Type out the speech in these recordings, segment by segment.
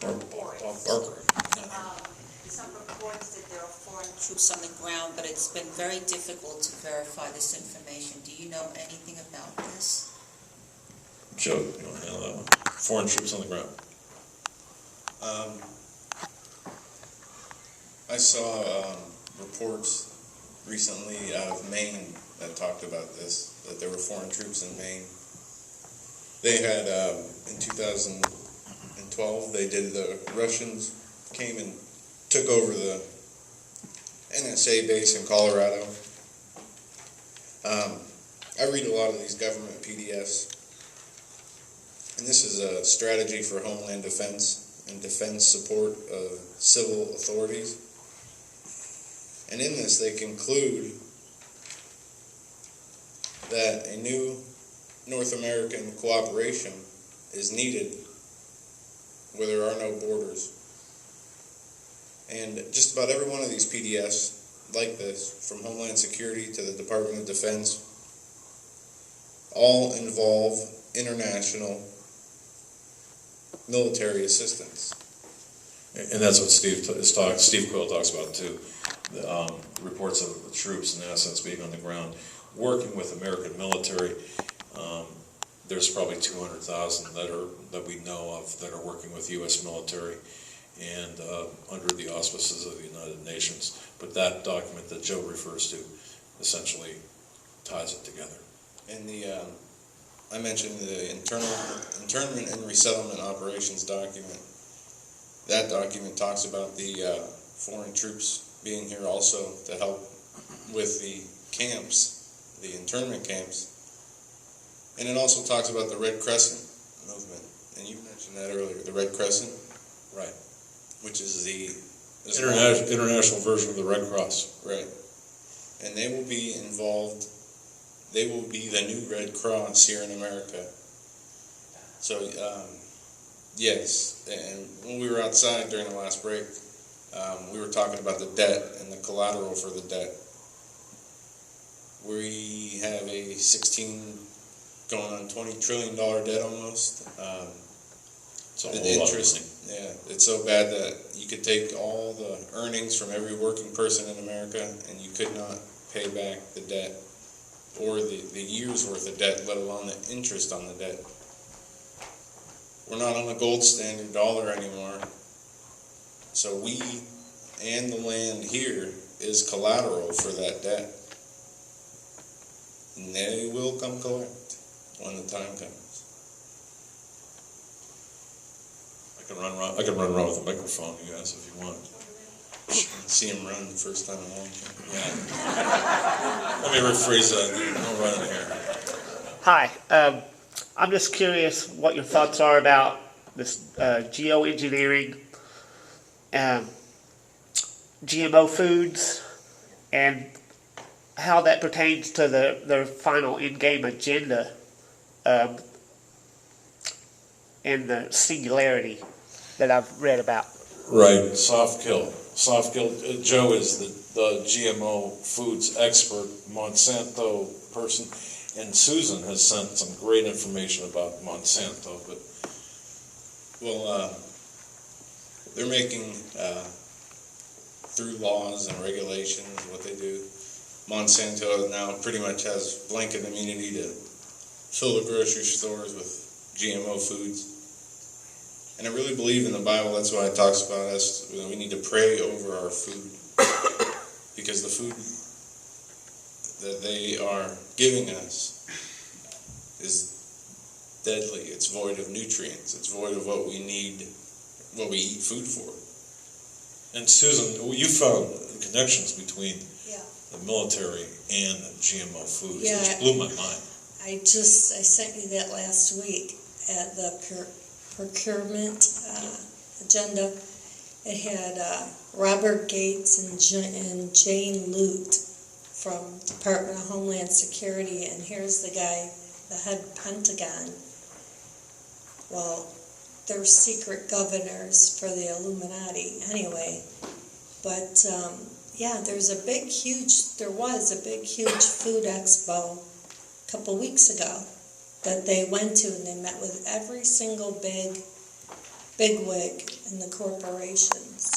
Barbara. Some reports that there are foreign troops on the ground, but it's been very difficult to verify this information. Do you know anything about this? Joe, you want to handle that one? Foreign troops on the ground. I saw reports recently out of Maine that talked about this, that there were foreign troops in Maine. They had, in 2012, the Russians came and took over the NSA base in Colorado. I read a lot of these government PDFs, and this is a strategy for Homeland Defense and defense support of civil authorities. And in this, they conclude that a new North American cooperation is needed where there are no borders. And just about every one of these PDFs like this, from Homeland Security to the Department of Defense, all involve international military assistance. And that's what Steve Quill talks about too. The reports of the troops and assets being on the ground, working with American military. There's probably 200,000 that we know of that are working with U.S. military and under the auspices of the United Nations. But that document that Joe refers to essentially ties it together. And I mentioned the internment and resettlement operations document. That document talks about the foreign troops being here also to help with the camps, the internment camps. And it also talks about the Red Crescent movement. And you mentioned that earlier, the Red Crescent. Right. Which is the international version of the Red Cross. Right. And they will be involved. They will be the new Red Cross here in America. So, yes. And when we were outside during the last break, we were talking about the debt and the collateral for the debt. We have a going on $20 trillion debt almost. The interest, yeah, it's so bad that you could take all the earnings from every working person in America and you could not pay back the debt or the year's worth of debt, let alone the interest on the debt. We're not on the gold standard dollar anymore. So we and the land here is collateral for that debt. And they will come collect when the time comes. I can run around with a microphone, you guys, if you want. See him run the first time in a long time. Yeah. Let me rephrase that. I'll run in here. Hi. I'm just curious what your thoughts are about this geoengineering, GMO foods, and how that pertains to their final in-game agenda and the singularity that I've read about. Right, soft kill. Joe is the GMO foods expert, Monsanto person, and Susan has sent some great information about Monsanto. But they're making through laws and regulations what they do. Monsanto now pretty much has blanket immunity to fill the grocery stores with GMO foods. And I really believe in the Bible, that's why it talks about us, we need to pray over our food. Because the food that they are giving us is deadly. It's void of nutrients. It's void of what we need, what we eat food for. And Susan, you found connections between Yeah. the military and GMO foods, Yeah, which blew my mind. I sent you that last week at the procurement agenda. It had Robert Gates and Jane Lute from Department of Homeland Security, and here's the guy, the head Pentagon. Well, they're secret governors for the Illuminati anyway. But yeah, there was a big, huge food expo a couple weeks ago that they went to, and they met with every single big bigwig in the corporations.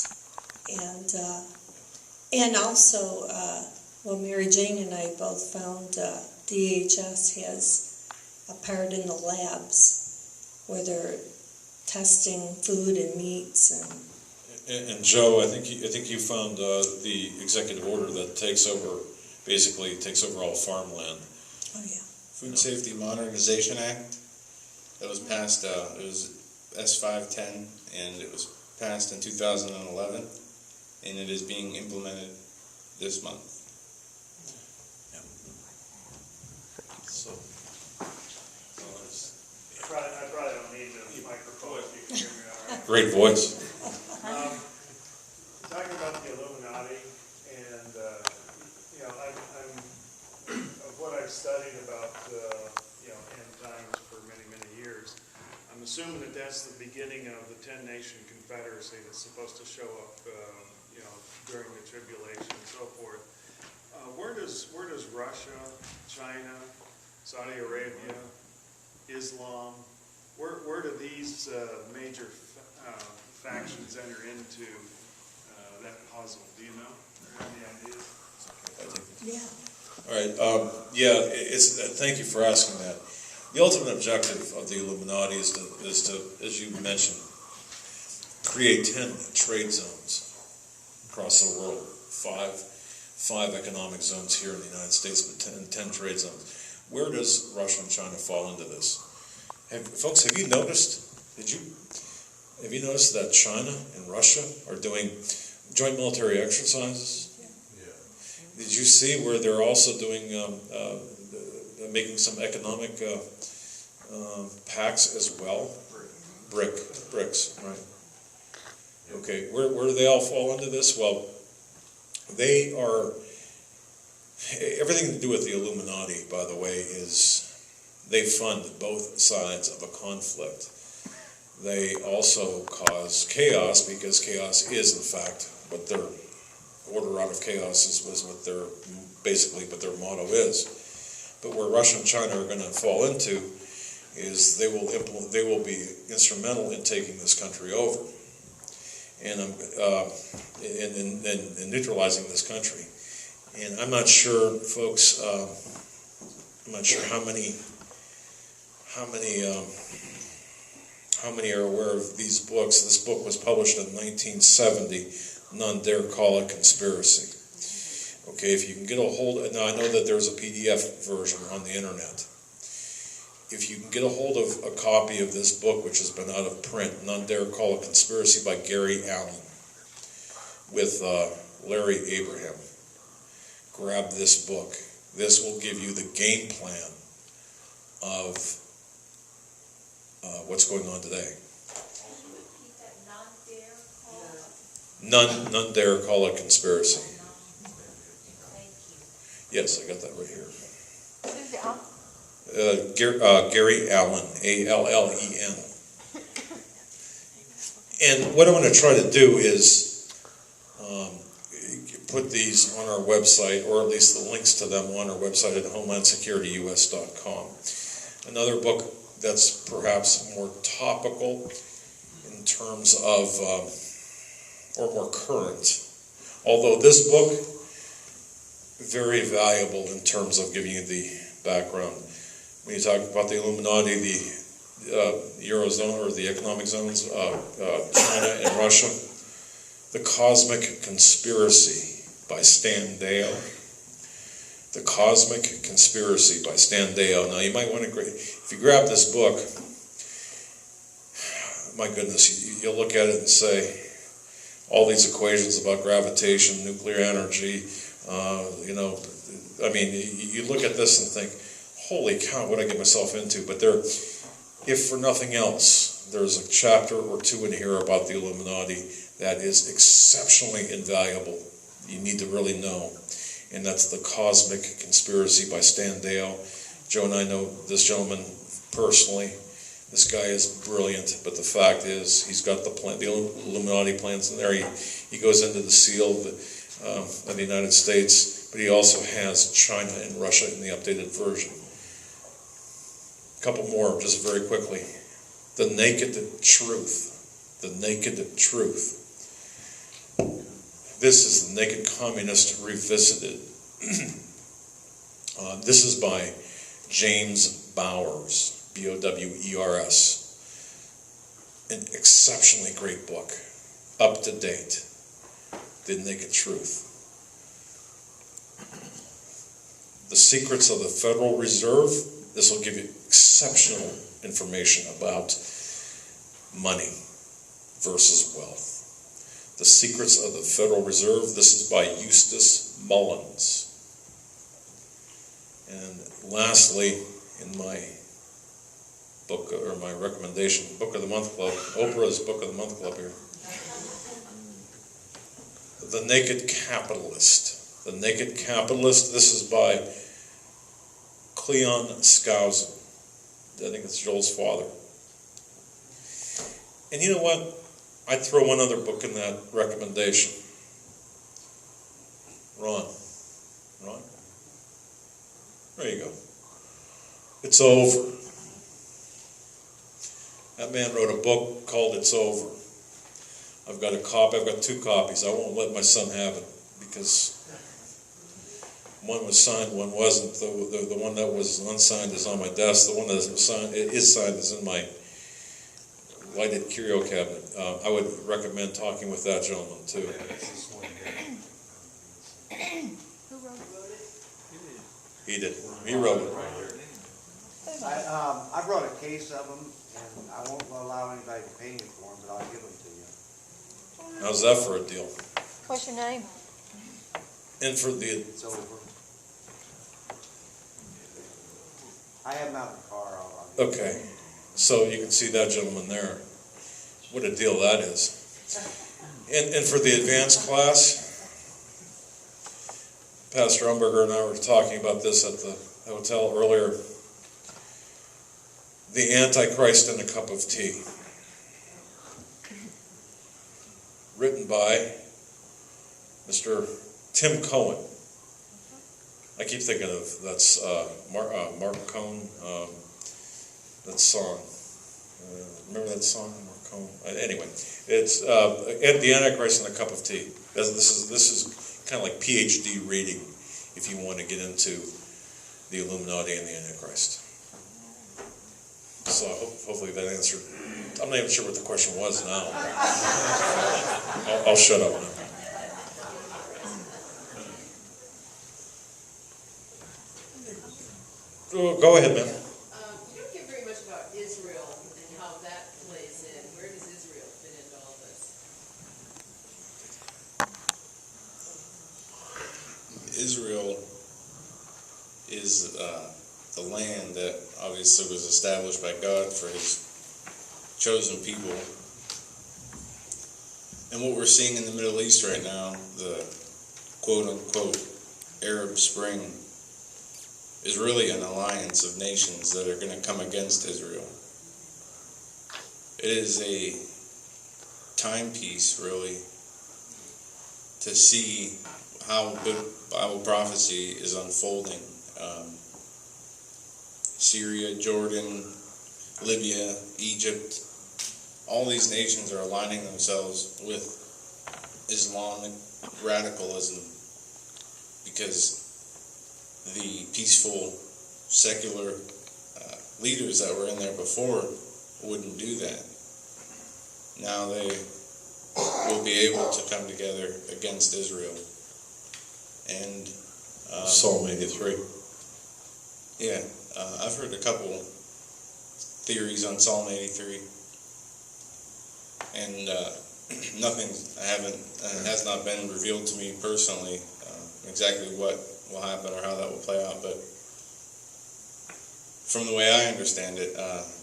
And also, well, Mary Jane and I both found DHS has a part in the labs where they're testing food and meats And Joe, I think you found the executive order that basically takes over all farmland. Oh, yeah. Food Safety Modernization Act, that was passed, it was S510, and it was passed in 2011, and it is being implemented this month. So, I probably don't need the microphone if you can hear me all right. great voice. Talking about the Illuminati, and I'm of what I've studied about end times for many, many years. I'm assuming that that's the beginning of the 10-nation confederacy that's supposed to show up, during the tribulation and so forth. Where does Russia, China, Saudi Arabia, Islam, where do these major factions enter into that puzzle? Do you know? Or any ideas? Yeah. All right. Thank you for asking that. The ultimate objective of the Illuminati is to, as you mentioned, create 10 trade zones across the world. Five economic zones here in the United States, but 10 trade zones. Where does Russia and China fall into this? Folks, have you noticed that China and Russia are doing joint military exercises? Did you see where they're also doing, making some economic pacts as well? BRICS, right. Okay, where do they all fall into this? Well, they are, everything to do with the Illuminati, by the way, is they fund both sides of a conflict. They also cause chaos, because chaos is, in fact, what their order out of chaos was what their motto is. But where Russia and China are going to fall into is they will be instrumental in taking this country over and neutralizing this country. And I'm not sure, folks. I'm not sure how many are aware of these books. This book was published in 1970. None dare call it conspiracy. Okay, if you can get a hold of, now I know that there's a PDF version on the internet. If you can get a hold of a copy of this book, which has been out of print, None Dare Call It Conspiracy by Gary Allen, with Larry Abraham, grab this book. This will give you the game plan of what's going on today. None dare call it conspiracy. Yes, I got that right here. Gary Allen, Allen. And what I'm going to try to do is put these on our website, or at least the links to them on our website at homelandsecurityus.com. Another book that's perhaps more topical in terms of, or more current. Although this book, very valuable in terms of giving you the background. When you talk about the Illuminati, the Eurozone, or the economic zones, China and Russia, The Cosmic Conspiracy by Stan Dale. The Cosmic Conspiracy by Stan Dale. Now you might want to, if you grab this book, my goodness, you'll look at it and say, all these equations about gravitation, nuclear energy, you look at this and think, holy cow, what did I get myself into? But there, if for nothing else, there's a chapter or two in here about the Illuminati that is exceptionally invaluable. You need to really know. And that's The Cosmic Conspiracy by Stan Dale. Joe and I know this gentleman personally. This guy is brilliant, but the fact is, he's got the Illuminati plans in there. He goes into the seal of the United States, but he also has China and Russia in the updated version. A couple more, just very quickly. The Naked Truth. the naked truth. This is The Naked Communist Revisited. This is by James Bowers, B-O-W-E-R-S. An exceptionally great book, up to date. The Naked Truth. The Secrets of the Federal Reserve. This will give you exceptional information about money versus wealth. The Secrets of the Federal Reserve. This is by Eustace Mullins. And lastly, in my book, or my recommendation, Book of the Month Club, Oprah's Book of the Month Club here. The Naked Capitalist. The Naked Capitalist. This is by Cleon Skousen. I think it's Joel's father. And you know what? I'd throw one other book in that recommendation. Ron? There you go. It's Over. That man wrote a book called It's Over. I've got a copy. I've got 2 copies. I won't let my son have it because one was signed, one wasn't. The one that was unsigned is on my desk. The one that is signed is in my lighted curio cabinet. I would recommend talking with that gentleman too. Who wrote it? He did. He wrote it. I brought a case of them, and I won't allow anybody to pay me for them, but I'll give them to you. How's that for a deal? What's your name? And for the It's over. I have them out in the car. okay, so you can see that gentleman there. What a deal that is. And for the advanced class, Pastor Umberger and I were talking about this at the hotel earlier. The Antichrist and a Cup of Tea. Written by Mr. Tim Cohen. I keep thinking of that's Mark Cohen, that song. Remember that song, Mark Cohen? Anyway, it's the Antichrist and a Cup of Tea. This is kind of like PhD reading if you want to get into the Illuminati and the Antichrist. So hopefully that answered. I'm not even sure what the question was now. I'll shut up now. Go ahead, ma'am. You don't hear very much about Israel and how that plays in. Where does Israel fit into all this? Israel is the land that obviously was established by God for his chosen people. And what we're seeing in the Middle East right now, the quote-unquote Arab Spring, is really an alliance of nations that are going to come against Israel. It is a timepiece, really, to see how Bible prophecy is unfolding. Syria, Jordan, Libya, Egypt, all these nations are aligning themselves with Islamic radicalism because the peaceful, secular leaders that were in there before wouldn't do that. Now they will be able to come together against Israel. And Psalm 83. Yeah, I've heard a couple theories on Psalm 83, and nothing has not been revealed to me personally exactly what will happen or how that will play out. But from the way I understand it,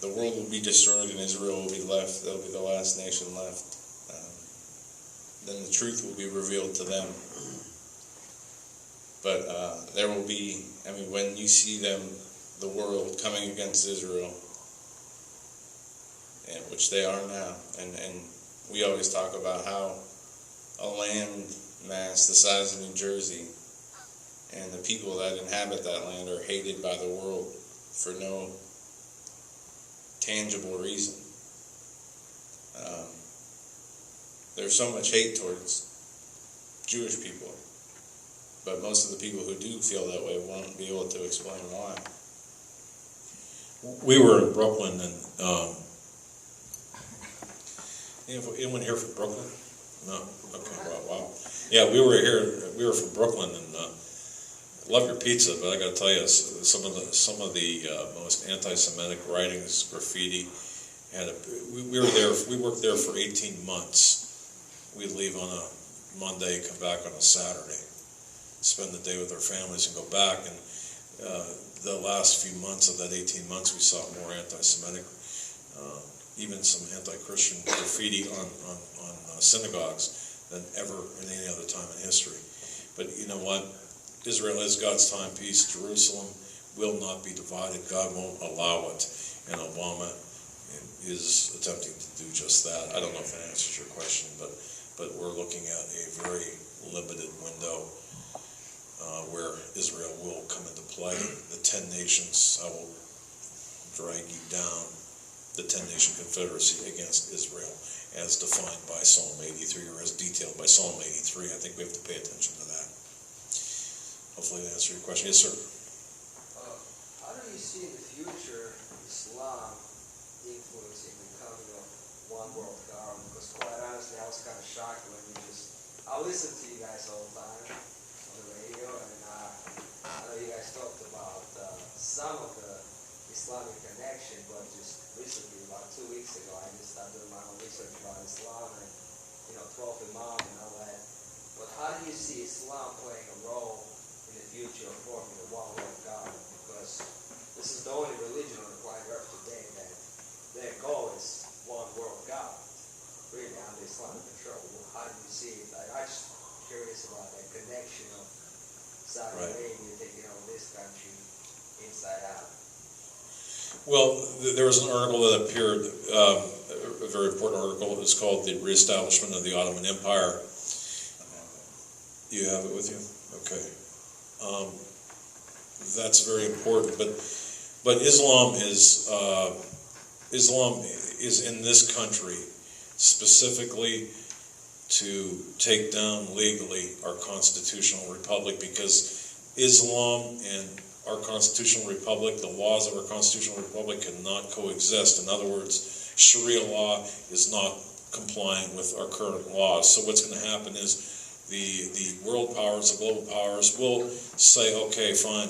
the world will be destroyed and Israel will be left. They'll be the last nation left. Then the truth will be revealed to them. But there will be, when you see them, the world coming against Israel, and which they are now, and we always talk about how a land mass the size of New Jersey and the people that inhabit that land are hated by the world for no tangible reason. there's so much hate towards Jewish people, but most of the people who do feel that way won't be able to explain why. We were in Brooklyn, and anyone here from Brooklyn? No. Okay. Wow. Yeah, we were here. We were from Brooklyn, and love your pizza, but I got to tell you, some of the most anti-Semitic writings, graffiti. We were there. We worked there for 18 months. We'd leave on a Monday, come back on a Saturday, spend the day with our families, and go back. And the last few months of that 18 months, we saw more anti-Semitic, even some anti-Christian graffiti on synagogues than ever in any other time in history. But you know what? Israel is God's timepiece. Jerusalem will not be divided. God won't allow it. And Obama is attempting to do just that. I don't know if that answers your question, but we're looking at a very limited window where Israel will come into play. The 10 nations, I will drag you down, the 10-nation confederacy against Israel as defined by Psalm 83 or as detailed by Psalm 83. I think we have to pay attention to that. Hopefully that answers your question. Yes, sir. How do you see in the future Islam influencing the coming of one world government? Because quite honestly, I was kind of shocked when I listen to you guys all the time on the radio, and I know you guys talked about some of the Islamic connection, but just recently, about 2 weeks ago, I just started doing my own research about Islam and 12 Imam and all that. But how do you see Islam playing a role in the future of forming a one world government? Because this is the only religion on the planet Earth today that their goal is one world government, really under Islamic control. How do you see it? I'm just curious about that connection of Saudi Arabia taking over this country inside out. Well, there was an article that appeared, a very important article. It was called "The Reestablishment of the Ottoman Empire." You have it with you? Okay. That's very important. But Islam is in this country specifically to take down legally our constitutional republic, because Islam and our constitutional republic, the laws of our constitutional republic, cannot coexist. In other words, Sharia law is not compliant with our current laws. So what's going to happen is the world powers, the global powers, will say, okay, fine,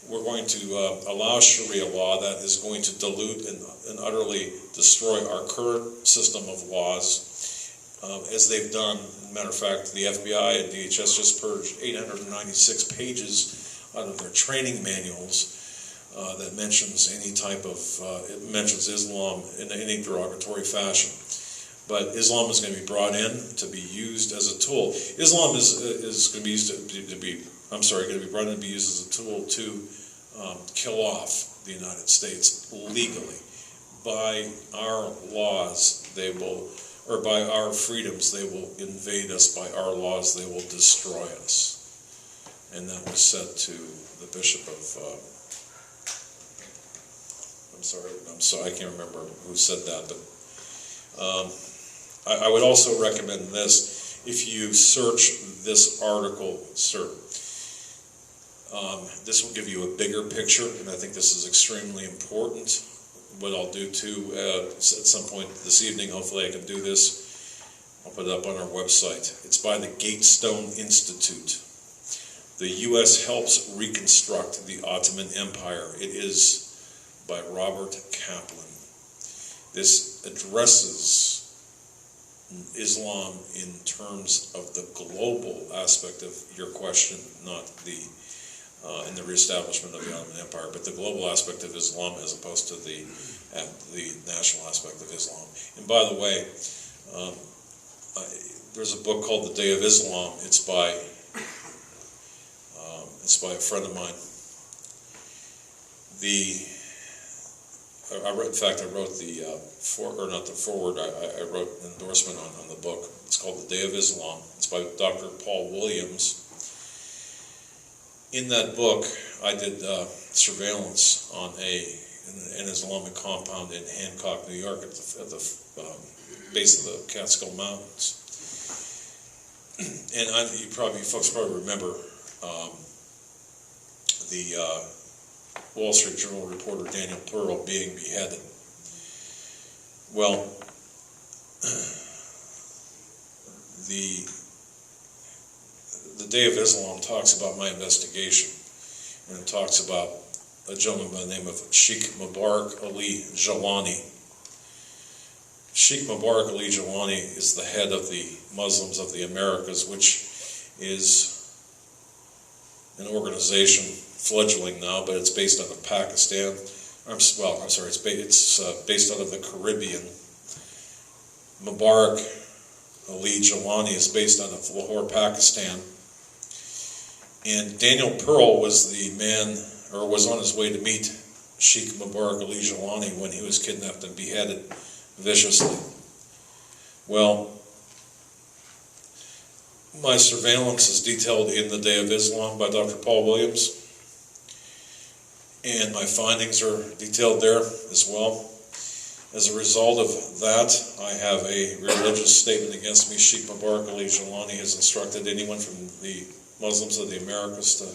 we're going to allow Sharia law that is going to dilute and utterly destroy our current system of laws, as they've done. As a matter of fact, the FBI and DHS just purged 896 pages out of their training manuals that mentions any type of, it mentions Islam in any derogatory fashion. But Islam is going to be brought in to be used as a tool. Islam is going to be used going to be brought in to be used as a tool to kill off the United States legally. By our laws, they will, or by our freedoms, they will invade us. By our laws, they will destroy us. And that was said to the bishop of, I'm sorry, I can't remember who said that, but I would also recommend this. If you search this article, sir, this will give you a bigger picture, and I think this is extremely important. What I'll do too, at some point this evening, hopefully I can do this, I'll put it up on our website. It's by the Gatestone Institute. The U.S. helps reconstruct the Ottoman Empire. It is by Robert Kaplan. This addresses Islam in terms of the global aspect of your question, not in the reestablishment of the Ottoman Empire, but the global aspect of Islam as opposed to the national aspect of Islam. And by the way, there's a book called The Day of Islam. It's by a friend of mine. I wrote the foreword. I wrote an endorsement on the book. It's called The Day of Islam. It's by Dr. Paul Williams. In that book, I did surveillance on an Islamic compound in Hancock, New York, at the base of the Catskill Mountains. you folks probably remember the Wall Street Journal reporter Daniel Pearl being beheaded. Well, the Day of Islam talks about my investigation, and it talks about a gentleman by the name of Sheikh Mubarak Ali Jalani. Sheikh Mubarak Ali Jalani is the head of the Muslims of the Americas, which is an organization fledgling now, but it's based out of Pakistan. It's based out of the Caribbean. Mubarak Ali Jalani is based out of Lahore, Pakistan. And Daniel Pearl was was on his way to meet Sheikh Mubarak Ali Jalani when he was kidnapped and beheaded viciously. Well, my surveillance is detailed in The Day of Islam by Dr. Paul Williams, and my findings are detailed there as well. As a result of that, I have a religious statement against me. Sheikh Mubarak Ali Jalani has instructed anyone from the Muslims of the Americas to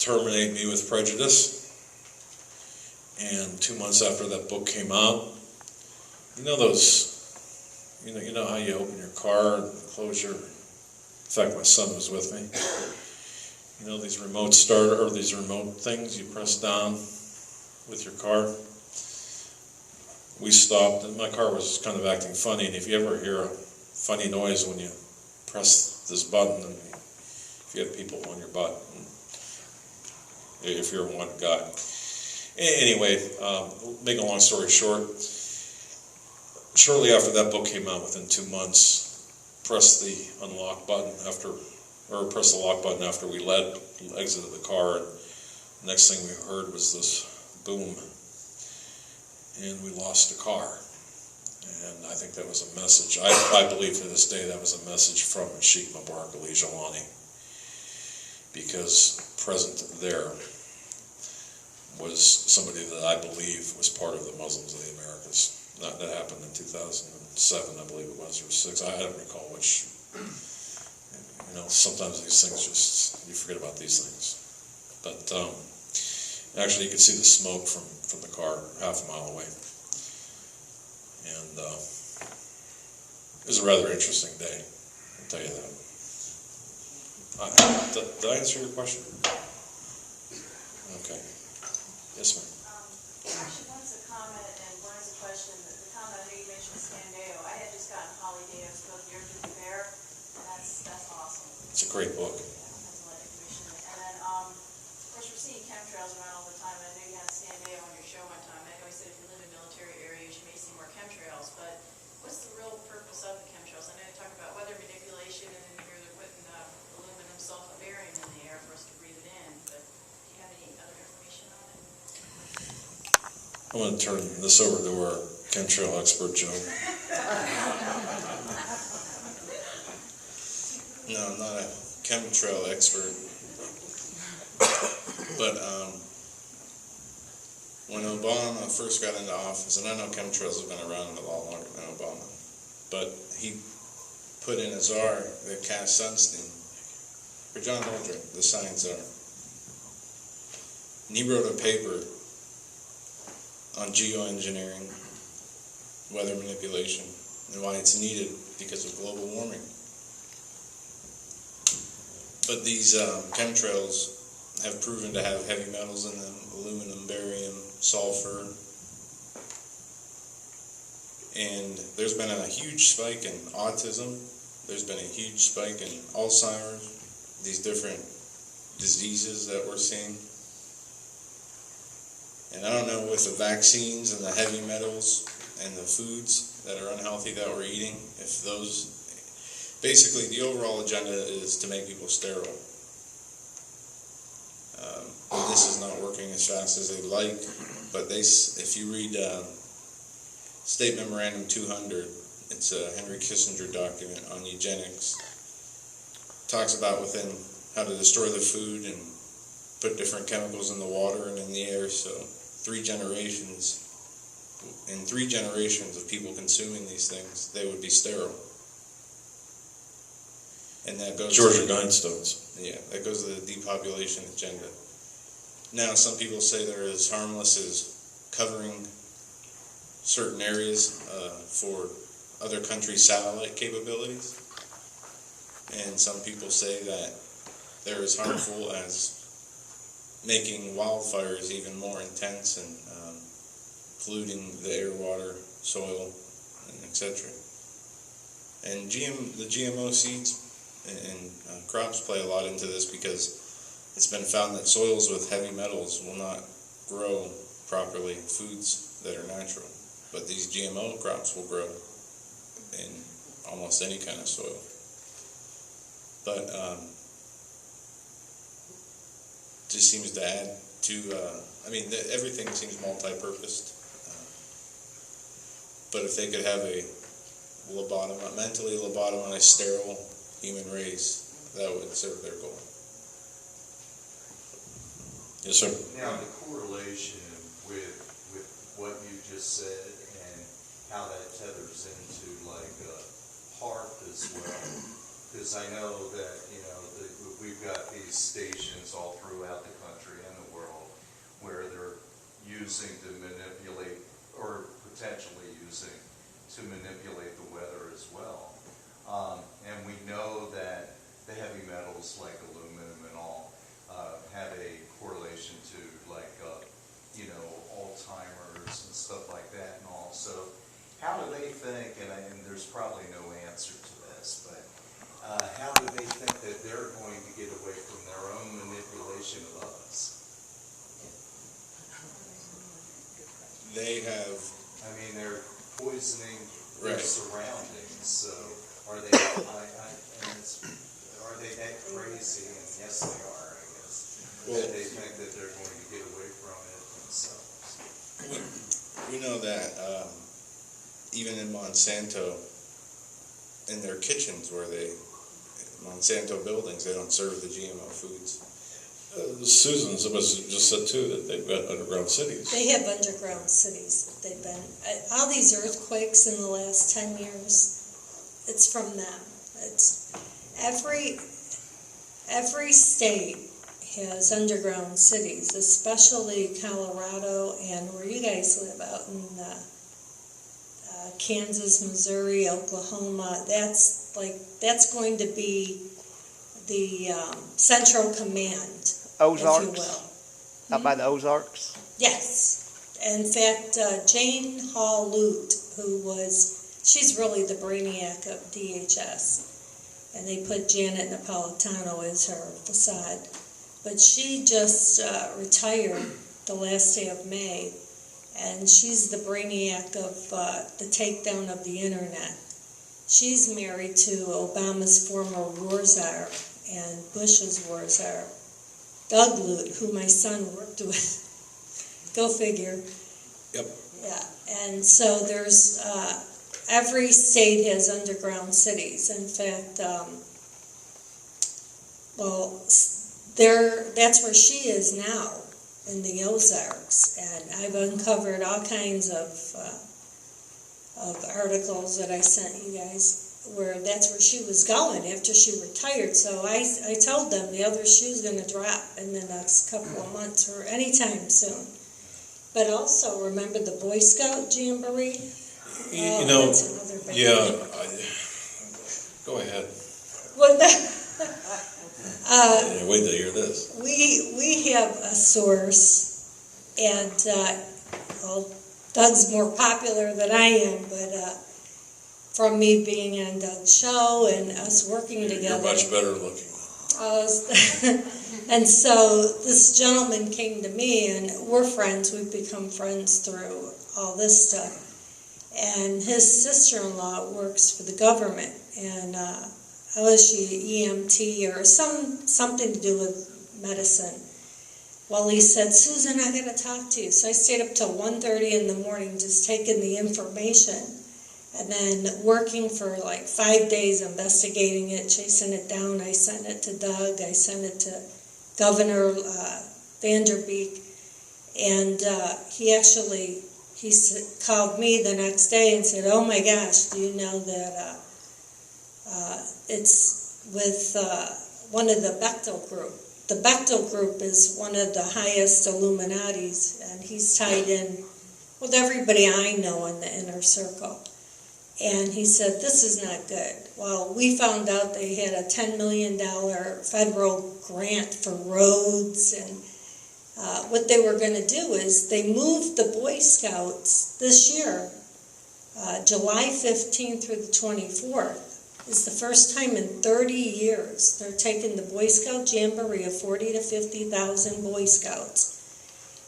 terminate me with prejudice. And 2 months after that book came out, you know how you open your car and close your, in fact my son was with me. You know these remote these remote things you press down with your car? We stopped and my car was kind of acting funny, and if you ever hear a funny noise when you press this button, and if you have people on your butt, if you're one guy. Anyway, make a long story short, shortly after that book came out, within 2 months, press the lock button after we exited the car, and the next thing we heard was this boom, and we lost the car. And I think that was a message. I believe to this day that was a message from Sheikh Mubarak Ali Jalani, because present there was somebody that I believe was part of the Muslims of the Americas. That happened in 2007, I believe it was, or 2006. I don't recall which. Sometimes these things you forget about these things. But actually, you could see the smoke from the car half a mile away. And it was a rather interesting day, I'll tell you that. Did I answer your question? Okay. Yes, ma'am. Actually, one's a comment and one is a question. The comment, I know you mentioned Scandeo. I had just gotten Holly Davis' book, Year to Prepare, and that's awesome. It's a great book. Has a lot of information. And then, of course, we're seeing chemtrails around all the time. I know you had Scandeo on your show one time. I know you said if you live in military areas, you may see more chemtrails, but what's the real purpose of the chemtrails? I know you talk about weather manipulation, and then here they're putting aluminum sulfur-barium in the air for us to breathe it in, but do you have any other information on it? I'm going to turn this over to our chemtrail expert, Joe. No, I'm not a chemtrail expert, but when Obama first got into office, and I know chemtrails have been around a lot longer than Obama, but he put in a czar, the Cass Sunstein, for John Holdren, the science czar. And he wrote a paper on geoengineering, weather manipulation, and why it's needed because of global warming. But these chemtrails have proven to have heavy metals in them, aluminum, barium, sulfur. And there's been a huge spike in autism. There's been a huge spike in Alzheimer's, these different diseases that we're seeing. And I don't know, with the vaccines and the heavy metals and the foods that are unhealthy that we're eating, if those... Basically, the overall agenda is to make people sterile. This is not working as fast as they'd like, but if you read State Memorandum 200, it's a Henry Kissinger document on eugenics. It talks about within how to destroy the food and put different chemicals in the water and in the air, so in 3 generations of people consuming these things, they would be sterile. And that goes Georgia to, Guidestones. yeah, that goes to the depopulation agenda. Now, some people say they're as harmless as covering certain areas for other countries' satellite capabilities. And some people say that they're as harmful as making wildfires even more intense and polluting the air, water, soil, and etc. And the GMO seeds and crops play a lot into this because it's been found that soils with heavy metals will not grow properly foods that are natural. But these GMO crops will grow in almost any kind of soil. But just seems to add to, everything seems multi-purposed. But if they could have a mentally lobotomized, sterile human race, that would serve their goal. Yes, sir. Now, the correlation with what you just said and how that tethers into like HARP as well, because I know that, we've got these stations all throughout the country and the world where they're using to manipulate, or potentially using to manipulate the weather as well. And we know that the heavy metals like aluminum and all have a correlation to like, Alzheimer's and stuff like that and all. So how do they think, and there's probably no answer to this, but how do they think that they're going to get away from their own manipulation of us? They have... they're poisoning their Right. surroundings, so are they, are they that crazy? And yes, they are, I guess. Well, that they think that they're going to get away from it themselves. we know that even in Monsanto, in their kitchens Monsanto buildings, they don't serve the GMO foods. Susan's just said too that they've got underground cities. They have underground cities. They've been, all these earthquakes in the last 10 years, it's from them. It's every state has underground cities, especially Colorado and where you guys live out in Kansas, Missouri, Oklahoma. That's going to be the Central Command, Ozarks? if you will. Out by the Ozarks? Yes. In fact, Jane Hall Lute, she's really the brainiac of DHS. And they put Janet Napolitano as her facade. But she just retired the last day of May. And she's the brainiac of the takedown of the internet. She's married to Obama's former war czar and Bush's war czar, Doug Lute, who my son worked with. Go figure. Yep. Yeah, and so there's, every state has underground cities. In fact, that's where she is now, in the Ozarks. And I've uncovered all kinds of articles that I sent you guys where that's where she was going after she retired. So I told them the other shoe's going to drop in the next couple of months or anytime soon. But also remember the Boy Scout Jamboree? That's another big thing. Go ahead. Well, Wait till you hear this. we have a source, and Doug's more popular than I am, but from me being on Doug's show and us working together. You're much better looking. And so this gentleman came to me, and we're friends. We've become friends through all this stuff. And his sister-in-law works for the government, and was she EMT or something to do with medicine. Well, he said, Susan, I got to talk to you. So I stayed up till 1:30 in the morning just taking the information, and then working for like 5 days investigating it, chasing it down. I sent it to Doug. I sent it to Governor Vanderbeek, and he called me the next day and said, oh my gosh, do you know that with one of the Bechtel group. The Bechtel group is one of the highest Illuminatis, and he's tied in with everybody I know in the inner circle. And he said, this is not good. Well, we found out they had a $10 million federal grant for roads, and what they were going to do is they moved the Boy Scouts this year, July 15th through the 24th. Is the first time in 30 years they're taking the Boy Scout Jamboree of 40 to 50,000 Boy Scouts,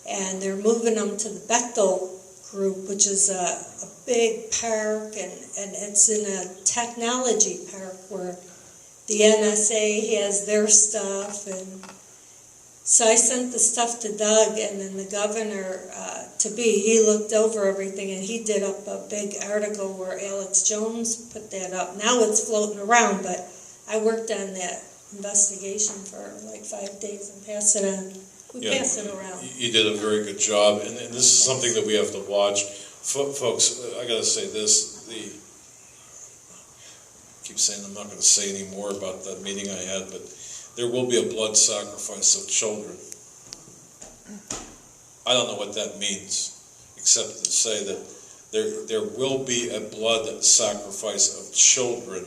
and they're moving them to the Bechtel group, which is a big park, and it's in a technology park where the NSA has their stuff. And so I sent the stuff to Doug, and then the governor, he looked over everything, and he did up a big article where Alex Jones put that up. Now it's floating around, but I worked on that investigation for like 5 days and passed it on. We pass it around. You did a very good job, and this is something that we have to watch. Folks, I got to say this, I keep saying I'm not going to say any more about that meeting I had, but there will be a blood sacrifice of children. I don't know what that means, except to say that there will be a blood sacrifice of children,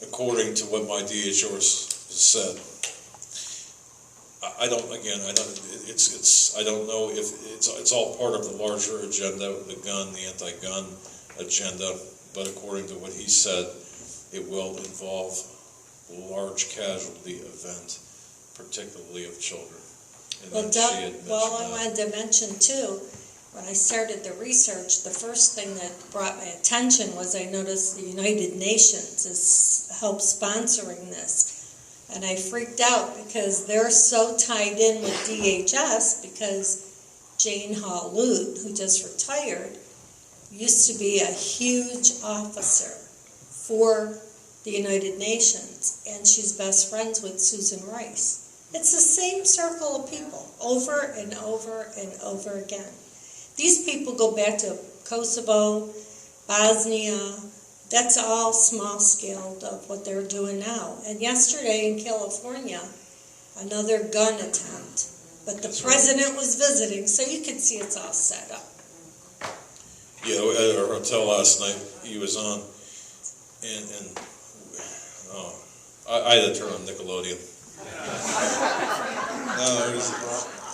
according to what my DHR said. I don't know if it's all part of the larger agenda, the anti-gun agenda, but according to what he said, it will involve a large casualty event, particularly of children. And Well, then Doug, she had mentioned I that. wanted to mention too, when I started the research, the first thing that brought my attention was I noticed the United Nations is help sponsoring this. And I freaked out because they're so tied in with DHS, because Jane Hall-Lute, who just retired, used to be a huge officer for the United Nations, and she's best friends with Susan Rice. It's the same circle of people over and over and over again. These people go back to Kosovo, Bosnia. That's all small scale of what they're doing now. And yesterday in California, another gun attempt. But the president was visiting, so you could see it's all set up. Yeah, at our hotel last night, he was on, and I had to turn on Nickelodeon. No, it was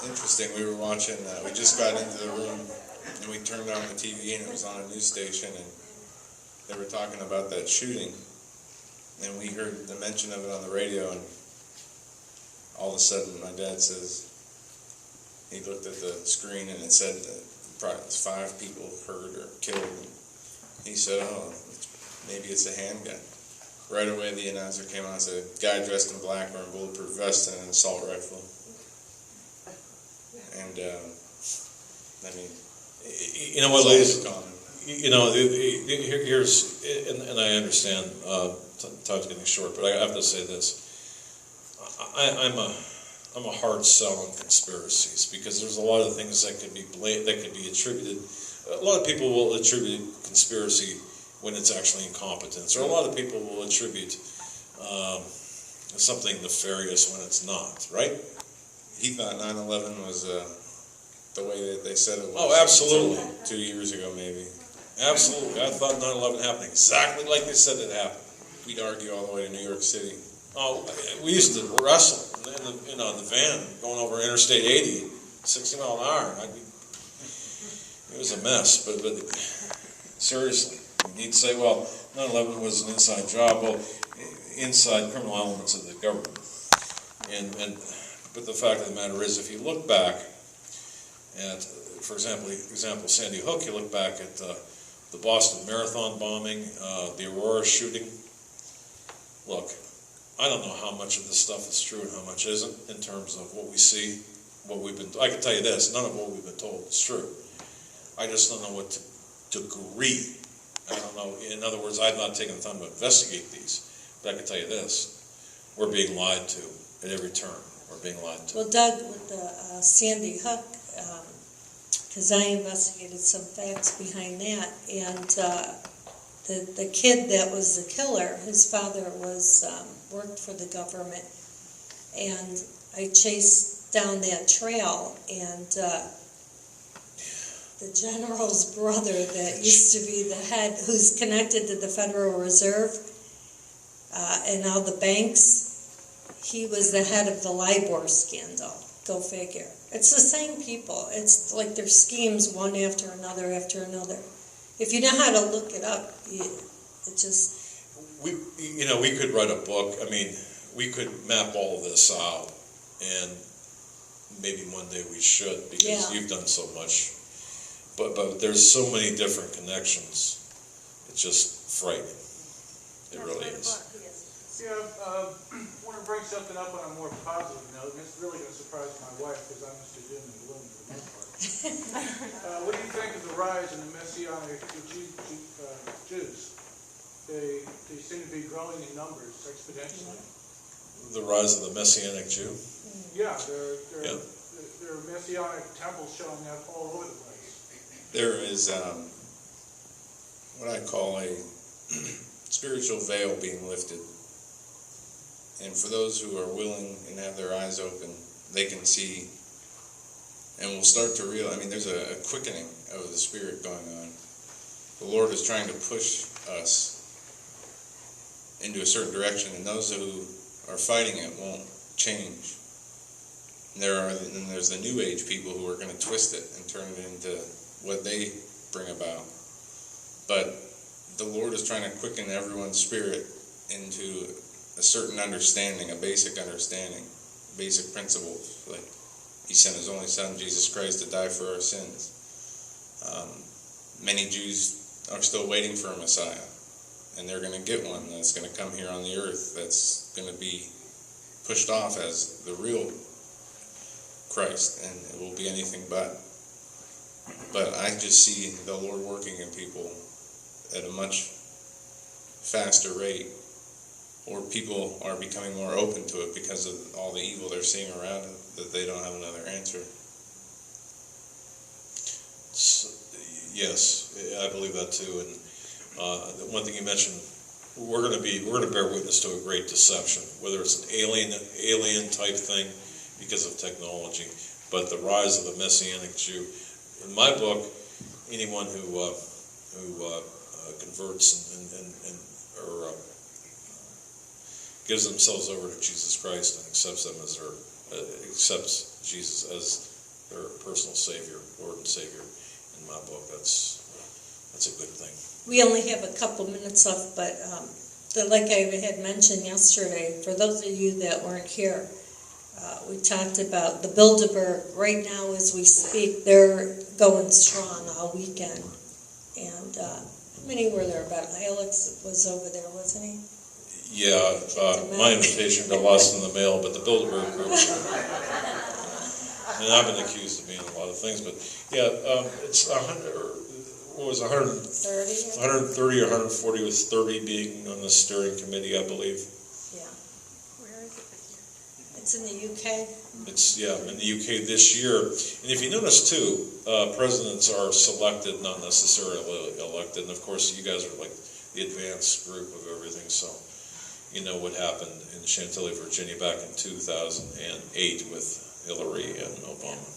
interesting. We were watching, we just got into the room, and we turned on the TV, and it was on a news station, and they were talking about that shooting, and we heard the mention of it on the radio, and all of a sudden my dad says, he looked at the screen and it said that probably 5 people hurt or killed, and he said, oh, maybe it's a handgun. Right away the announcer came on and said, guy dressed in black wearing bulletproof vest and an assault rifle. And, I mean, You know what, ladies? Here's, and I understand, time's getting short, but I have to say this. I'm a hard sell on conspiracies, because there's a lot of things that could be attributed. A lot of people will attribute conspiracy when it's actually incompetence, or a lot of people will attribute something nefarious when it's not, right? He thought 9/11 was the way that they said it was. Oh, absolutely. 2 years ago, maybe. Absolutely. I thought 9/11 happened exactly like they said it happened. We'd argue all the way to New York City. Oh, we used to wrestle in the van going over Interstate 80, 60 mile an hour. It was a mess, but seriously, you need to say, well, 9/11 was an inside job. Well, inside criminal elements of the government. But the fact of the matter is, if you look back at, for example, Sandy Hook, you look back at the Boston Marathon bombing, the Aurora shooting. Look, I don't know how much of this stuff is true and how much isn't in terms of what we see, I can tell you this, none of what we've been told is true. I just don't know what degree. I don't know, in other words, I've not taken the time to investigate these, but I can tell you this, we're being lied to at every turn. We're being lied to. Well, Doug, with the Sandy Hook, because I investigated some facts behind that, and the kid that was the killer, his father was worked for the government, and I chased down that trail, and the general's brother that used to be the head, who's connected to the Federal Reserve and all the banks, he was the head of the LIBOR scandal. Go figure. It's the same people. It's like their schemes one after another after another. If you know how to look it up, it just... We could write a book. I mean, we could map all of this out, and maybe one day we should, because you've done so much. But there's so many different connections. It's just frightening. It really is. Yeah, I want to bring something up on a more positive note, and it's really going to surprise my wife, because I'm Mr. Doom and Gloom for the most part. What do you think of the rise in the Messianic Jews? They seem to be growing in numbers exponentially. The rise of the Messianic Jew? Yeah, there are Messianic temples showing up all over the place. There is what I call a spiritual veil being lifted. And for those who are willing and have their eyes open, they can see and will start to realize, I mean, there's a quickening of the Spirit going on. The Lord is trying to push us into a certain direction, and those who are fighting it won't change. And there's the New Age people who are going to twist it and turn it into what they bring about. But the Lord is trying to quicken everyone's spirit into a certain understanding, a basic understanding, basic principles. Like He sent His only Son, Jesus Christ, to die for our sins. Many Jews are still waiting for a Messiah, and they're going to get one that's going to come here on the earth, that's going to be pushed off as the real Christ, and it will be anything but. But I just see the Lord working in people at a much faster rate, or people are becoming more open to it because of all the evil they're seeing around it, that they don't have another answer. Yes, I believe that too. And the one thing you mentioned, we're going to bear witness to a great deception, whether it's an alien type thing because of technology, but the rise of the Messianic Jew. In my book, anyone who converts or gives themselves over to Jesus Christ and accepts Jesus as their personal Savior, Lord and Savior. In my book, that's a good thing. We only have a couple minutes left, but like I had mentioned yesterday, for those of you that weren't here, we talked about the Bilderberg. Right now, as we speak, they're going strong all weekend. And how many were there? About Alex was over there, wasn't he? Yeah, my invitation got lost in the mail, but the Bilderberg group. And I've been accused of being a lot of things, but yeah, it's 130 or 140 with 30 being on the steering committee, I believe. Yeah. Where is it this year? It's in the UK. It's, in the UK this year. And if you notice too, presidents are selected, not necessarily elected. And of course, you guys are like the advanced group of everything, so you know what happened in Chantilly, Virginia back in 2008 with Hillary and Obama.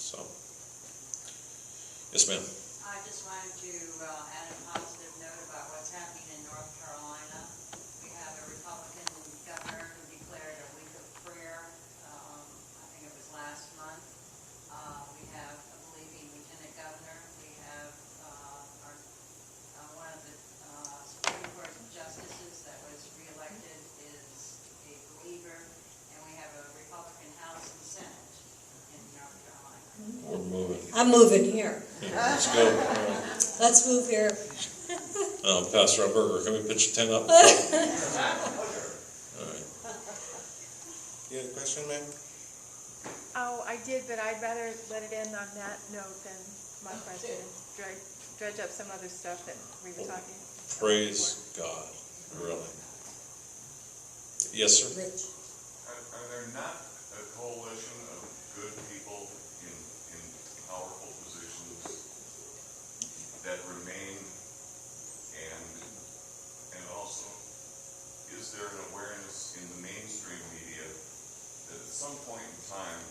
So, yes, ma'am. I just wanted to add a positive note about what's happening in North Carolina. We have a Republican governor who declared a week of prayer. I think it was last month. We have a believing lieutenant governor. We have one of the Supreme Court justices that was reelected is a believer, and we have a Republican House and Senate in North Carolina. We're moving. I'm moving here. Yeah, let's go. Let's move here. Pastor Burger, can we pitch a tent up? All right. You had a question, ma'am? Oh, I did, but I'd rather let it end on that note than my question. Dredge up some other stuff that we were talking about. Praise God, really. Yes, sir? Rich. Are there not a coalition of good people in powerful positions that remain and is there an awareness in the mainstream media that at some point in time,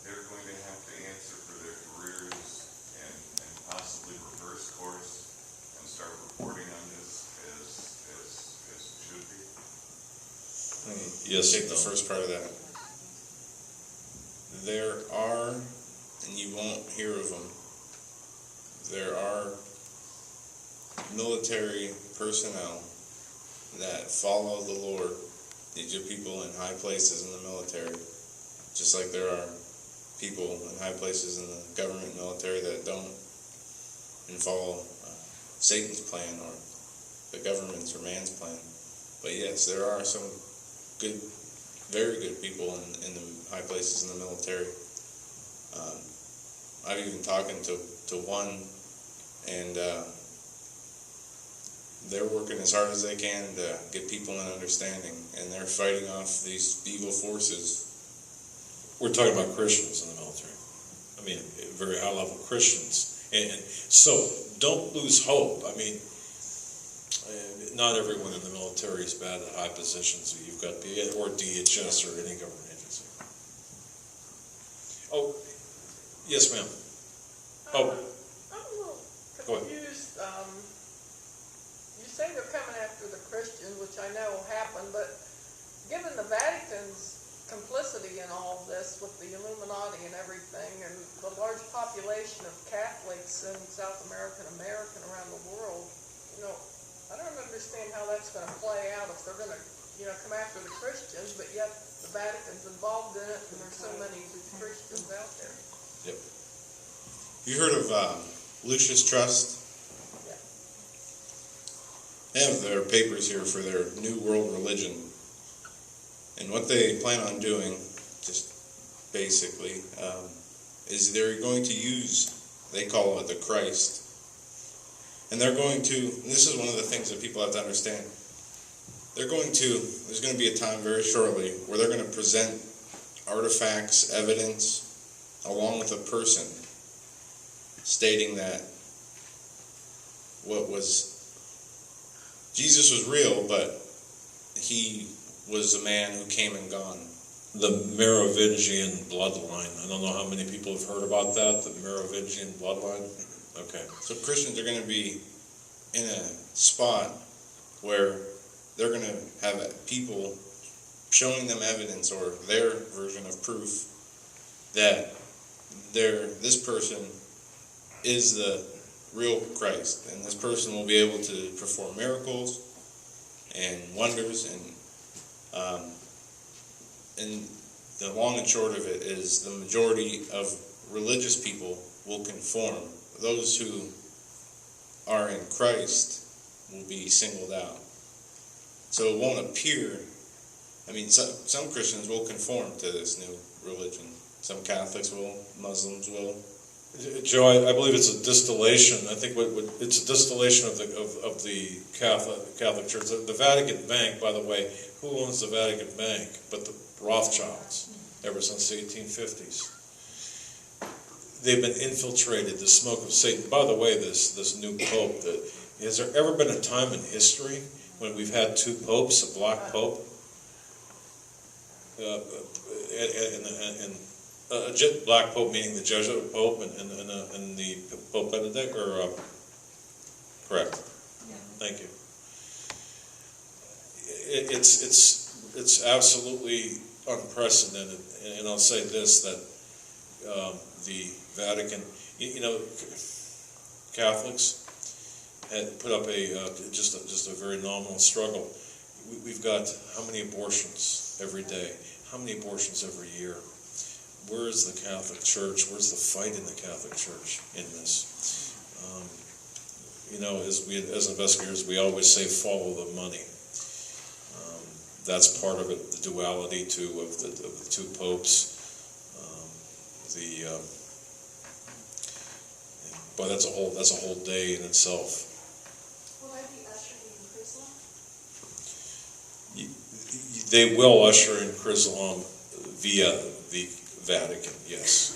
they're going to have to answer for their careers and possibly reverse course and start reporting on this as it should be? Yes, Take the first part of that. There are, and you won't hear of them, there are military personnel that follow the Lord. These are people in high places in the military, just like there are people in high places in the government military that don't and follow Satan's plan or the government's or man's plan. But yes, there are some good, very good people in the high places in the military. I've even talking to one, and they're working as hard as they can to get people in understanding, and they're fighting off these evil forces. We're talking about Christians in the military. I mean, very high-level Christians. And so don't lose hope. I mean, not everyone in the military is bad at high positions. You've got or DHS or any government agency. Oh, yes, ma'am. Oh, I'm a little go ahead. confused. You say they're coming after the Christians, which I know will happen, but given the Vatican's complicity in all of this with the Illuminati and everything, and the large population of Catholics in South America and around the world, I don't understand how that's going to play out if they're going to, come after the Christians, but yet the Vatican's involved in it, and there's so many Christians out there. Yep. You heard of Lucis Trust? Yeah. They have their papers here for their New World Religion. And what they plan on doing, just basically, is they're going to use, they call it the Christ. And they're going to, and this is one of the things that people have to understand, there's going to be a time very shortly where they're going to present artifacts, evidence, along with a person, stating that Jesus was real, but he was a man who came and gone. The Merovingian bloodline. I don't know how many people have heard about that, the Merovingian bloodline. Okay. So Christians are going to be in a spot where they're going to have people showing them evidence or their version of proof that this person is the real Christ, and this person will be able to perform miracles and wonders, and the long and short of it is the majority of religious people will conform. Those who are in Christ will be singled out. So it won't appear, some Christians will conform to this new religion. Some Catholics will, Muslims will. Joe, I believe it's a distillation. I think it's a distillation of the Catholic Church. The Vatican Bank, by the way, who owns the Vatican Bank but the Rothschilds ever since the 1850s? They've been infiltrated, the smoke of Satan. By the way, this new pope, has there ever been a time in history when we've had two popes, a black pope, and a black pope meaning the Jesuit pope, and the Pope Benedict, or correct? Yeah. Thank you. It's absolutely unprecedented, and I'll say this, that the Vatican, Catholics had put up just a very nominal struggle. We've got how many abortions every day? How many abortions every year? Where is the Catholic Church? Where's the fight in the Catholic Church in this? As investigators, we always say follow the money. That's part of it. The duality of the two popes. But that's a whole day in itself. Will I be ushering in Chrislam? They will usher in Chrislam via the Vatican. Yes.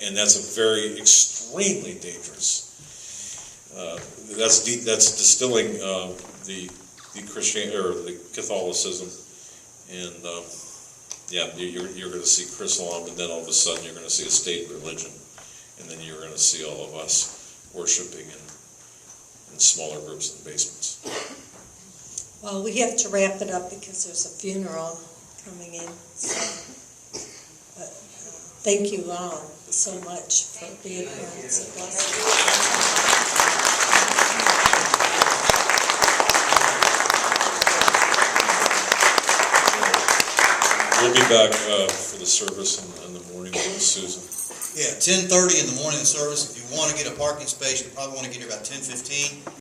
And that's extremely dangerous. That's distilling the the Christian, or the Catholicism, and, yeah, you're gonna see Islam, and then all of a sudden you're gonna see a state religion, and then you're gonna see all of us worshiping in smaller groups in the basements. Well, we have to wrap it up because there's a funeral coming in. So, but, thank you all so much for being here. It's a blessing. We'll be back for the service in the morning with Susan. Yeah, 10:30 in the morning service. If you want to get a parking space, you probably want to get here about 10:15.